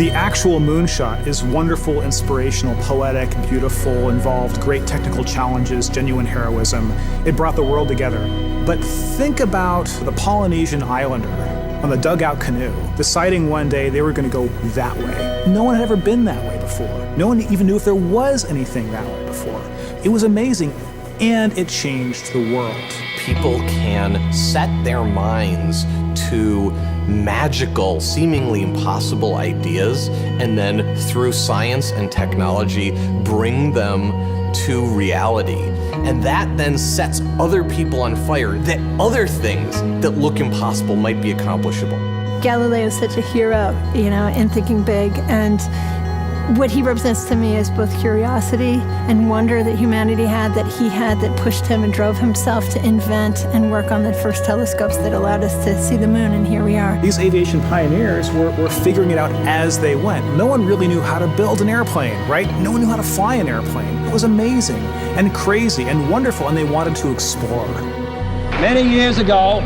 The actual Moonshot is wonderful, inspirational, poetic, beautiful, involved great technical challenges, genuine heroism. It brought the world together. But think about the Polynesian islander on the dugout canoe, deciding one day they were going to go that way. No one had ever been that way before. No one even knew if there was anything that way before. It was amazing, and it changed the world. People can set their minds to magical, seemingly impossible ideas, and then through science and technology, bring them to reality. And that then sets other people on fire, that other things that look impossible might be accomplishable. Galileo is such a hero, in thinking big, and what he represents to me is both curiosity and wonder that humanity had, that he had, that pushed him and drove himself to invent and work on the first telescopes that allowed us to see the moon, and here we are. These aviation pioneers were figuring it out as they went. No one really knew how to build an airplane, right? No one knew how to fly an airplane. It was amazing and crazy and wonderful, and they wanted to explore. Many years ago,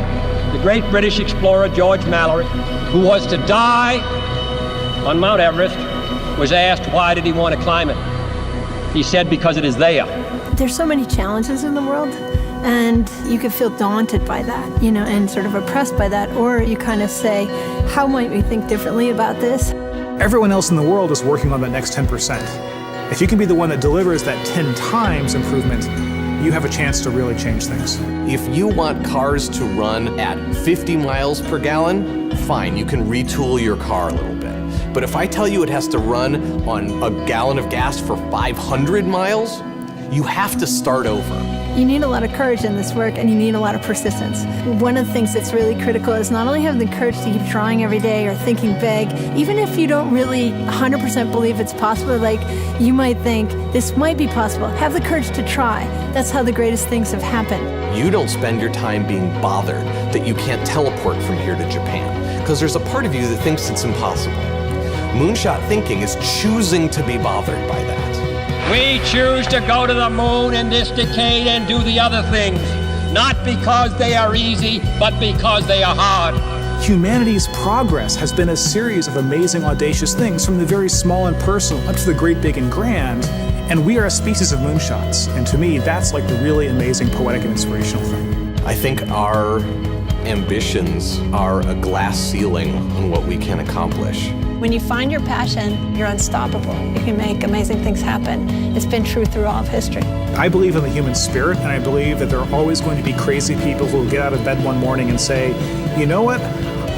the great British explorer George Mallory, who was to die on Mount Everest, was asked why did he want to climb it. He said, because it is there. There's so many challenges in the world, and you can feel daunted by that, and sort of oppressed by that, or you kind of say, how might we think differently about this? Everyone else in the world is working on that next 10%. If you can be the one that delivers that 10 times improvement, you have a chance to really change things. If you want cars to run at 50 miles per gallon, fine, you can retool your car a little bit. But if I tell you it has to run on a gallon of gas for 500 miles, you have to start over. You need a lot of courage in this work, and you need a lot of persistence. One of the things that's really critical is not only having the courage to keep trying every day or thinking big, even if you don't really 100% believe it's possible, like you might think this might be possible, have the courage to try. That's how the greatest things have happened. You don't spend your time being bothered that you can't teleport from here to Japan, because there's a part of you that thinks it's impossible. Moonshot thinking is choosing to be bothered by that. We choose to go to the moon in this decade and do the other things, not because they are easy, but because they are hard. Humanity's progress has been a series of amazing, audacious things, from the very small and personal up to the great, big, and grand. And we are a species of moonshots. And to me, that's like the really amazing, poetic, and inspirational thing. I think our ambitions are a glass ceiling on what we can accomplish. When you find your passion, you're unstoppable. You can make amazing things happen. It's been true through all of history. I believe in the human spirit, and I believe that there are always going to be crazy people who will get out of bed one morning and say, you know what?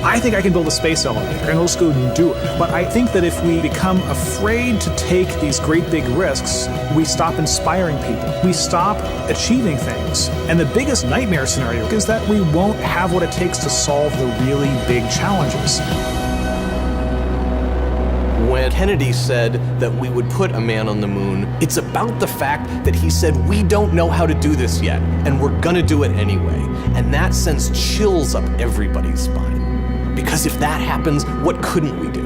I think I can build a space elevator, and let's go and do it. But I think that if we become afraid to take these great big risks, we stop inspiring people. We stop achieving things. And the biggest nightmare scenario is that we won't have what it takes to solve the really big challenges. When Kennedy said that we would put a man on the moon, it's about the fact that he said, we don't know how to do this yet, and we're gonna do it anyway. And that sends chills up everybody's spine. Because if that happens, what couldn't we do?